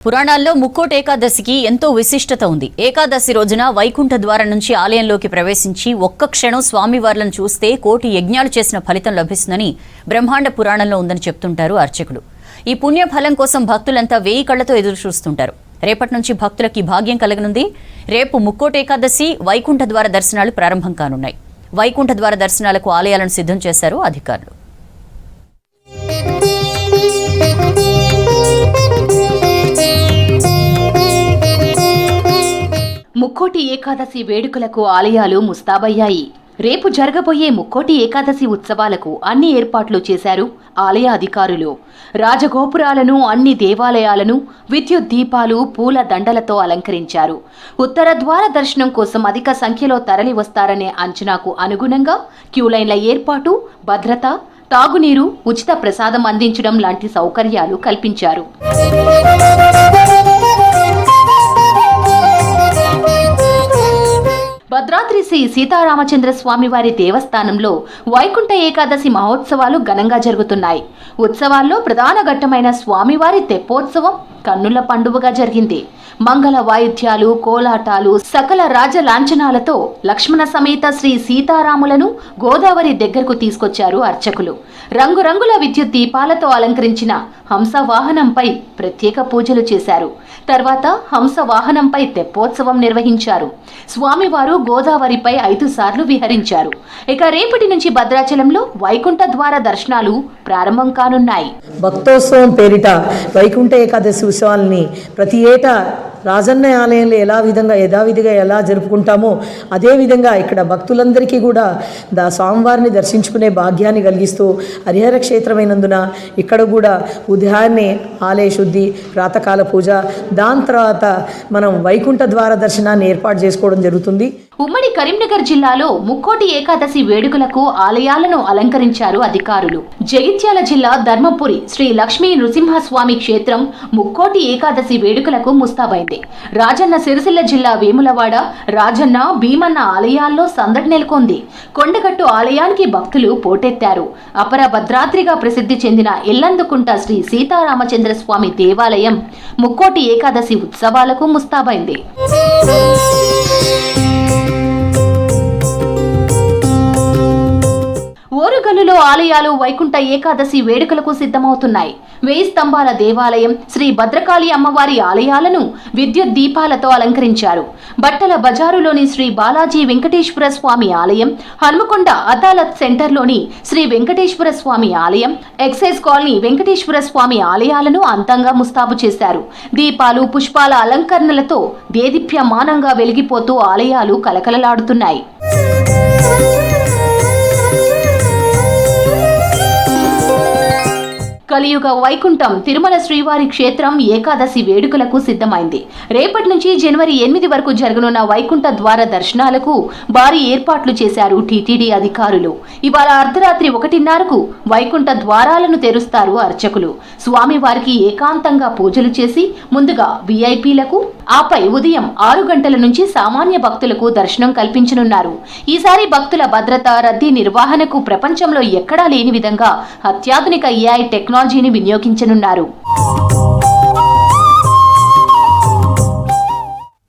పురాణాల్లో ముక్కోటి ఏకాదశికి ఎంతో విశిష్టత ఉంది. ఏకాదశి రోజున వైకుంఠ ద్వారం నుంచి ఆలయంలోకి ప్రవేశించి ఒక్క క్షణం స్వామివార్లను చూస్తే కోటి యజ్ఞాలు చేసిన ఫలితం లభిస్తుందని బ్రహ్మాండ పురాణంలో ఉందని చెప్తుంటారు అర్చకులు. ఈ పుణ్య ఫలం కోసం భక్తులంతా 1000 కళ్లతో ఎదురు చూస్తుంటారు. రేపటి నుంచి భక్తులకి భాగ్యం కలగనుంది. రేపు ముక్కోటి ఏకాదశి వైకుంఠ ద్వార దర్శనాలు ప్రారంభం కానున్నాయి. వైకుంఠ ద్వార దర్శనాలకు ఆలయాలను సిద్ధం చేశారు అధికారులు. ముక్కోటి ఏకాదశి వేడుకలకు ఆలయాలు ముస్తాబయ్యాయి. రేపు జరగబోయే ముక్కోటి ఏకాదశి ఉత్సవాలకు అన్ని ఏర్పాట్లు చేశారు ఆలయ అధికారులు. రాజగోపురాలను, అన్ని దేవాలయాలను విద్యుత్ దీపాలు, పూల దండలతో అలంకరించారు. ఉత్తర ద్వార దర్శనం కోసం అధిక సంఖ్యలో తరలి వస్తారనే అంచనాకు అనుగుణంగా క్యూలైన్ల ఏర్పాటు, భద్రత, తాగునీరు, ఉచిత ప్రసాదం అందించడం లాంటి సౌకర్యాలు కల్పించారు. భద్రాద్రి శ్రీ సీతారామచంద్ర స్వామివారి దేవస్థానంలో వైకుంఠ ఏకాదశి మహోత్సవాలు ఘనంగా జరుగుతున్నాయి. ఉత్సవాల్లో ప్రధాన ఘట్టమైన స్వామివారి తెప్పోత్సవం కన్నుల పండువగా జరిగింది. మంగళ వాయిద్యాలు, కోలాటాలు, సకల రాజ లాంఛనాలతో లక్ష్మణ సమేత శ్రీ సీతారాములను గోదావరి దగ్గరకు తీసుకొచ్చారు అర్చకులు. రంగురంగుల విద్యుత్ దీపాలతో అలంకరించిన హంస వాహనంపై ప్రత్యేక పూజలు చేశారు. తర్వాత హంస వాహనంపై తెప్పోత్సవం నిర్వహించారు. స్వామివారు గోదావరిపై 5 సార్లు విహరించారు. ఇక రేపటి నుంచి భద్రాచలంలో వైకుంఠ ద్వార దర్శనాలు ప్రారంభం కానున్నాయి. భక్తోత్సవం పేరిట వైకుంఠ ఏకాదశి ఉత్సవాలని ప్రతి ఏటా రాజన్న ఆలయంలో యథావిధిగా ఎలా జరుపుకుంటామో అదేవిధంగా ఇక్కడ భక్తులందరికీ కూడా స్వామివారిని దర్శించుకునే భాగ్యాన్ని కలిగిస్తూ హరిహర క్షేత్రమైనందున ఇక్కడ కూడా ఉదయాన్నే ఆలయ శుద్ధి, ప్రాతకాల పూజ, దాని తర్వాత మనం వైకుంఠ ద్వార దర్శనాన్ని ఏర్పాటు చేసుకోవడం జరుగుతుంది. ఉమ్మడి కరీంనగర్ జిల్లాలో ముక్కోటి ఏకాదశి వేడుకలకు ఆలయాలను అలంకరించారు అధికారులు. జగిత్యాల జిల్లా ధర్మపురి శ్రీ లక్ష్మీ నృసింహస్వామి క్షేత్రం ముక్కోటి ఏకాదశి వేడుకలకు ముస్తాబైంది. రాజన్న సిరిసిల్ల జిల్లా వేములవాడ, రాజన్న, భీమన్న ఆలయాల్లో సందడి నెలకొంది. కొండగట్టు ఆలయానికి భక్తులు పోటెత్తారు. అపర భద్రాద్రిగా ప్రసిద్ధి చెందిన ఎల్లందుకుంట శ్రీ సీతారామచంద్ర స్వామి దేవాలయం ముక్కోటి ఏకాదశి ఉత్సవాలకు ముస్తాబైంది. ఓరుగల్లులో ఆలయాలు వైకుంఠ ఏకాదశి వేడుకలకు సిద్ధమవుతున్నాయి. 1000 స్తంభాల దేవాలయం, శ్రీ భద్రకాళి అమ్మవారి ఆలయాలను విద్యుత్ దీపాలతో అలంకరించారు. బట్టల బజారులోని శ్రీ బాలాజీ వెంకటేశ్వర స్వామి ఆలయం, హన్మకొండ అదాలత్ సెంటర్లోని శ్రీ వెంకటేశ్వర స్వామి ఆలయం, ఎక్సైజ్ కాలనీ వెంకటేశ్వర స్వామి ఆలయాలను అందంగా ముస్తాబు చేశారు. దీపాలు, పుష్పాల అలంకరణలతో దేదీప్యమానంగా వెలిగిపోతూ ఆలయాలు కలకలలాడుతున్నాయి. కలియుగ వైకుంఠం తిరుమల శ్రీవారి క్షేత్రం ఏకాదశి వేడుకలకు సిద్ధమైంది. రేపటి నుంచి జనవరి 8 వరకు జరగనున్న వైకుంఠ ద్వార దర్శనాలకు భారీ ఏర్పాట్లు చేశారు టీటీడీ అధికారులు. ఇవాళ అర్ధరాత్రి 1:30కు వైకుంఠ ద్వారాలను తెరుస్తారు అర్చకులు. స్వామివారికి ఏకాంతంగా పూజలు చేసి ముందుగా వీఐపీలకు, ఆపై ఉదయం 6 గంటల నుంచి సామాన్య భక్తులకు దర్శనం కల్పించనున్నారు. ఈసారి భక్తుల భద్రత, రద్దీ నిర్వహణకు ప్రపంచంలో ఎక్కడా లేని విధంగా అత్యాధునిక AI టెక్నాలజీని వినియోగించనున్నారు.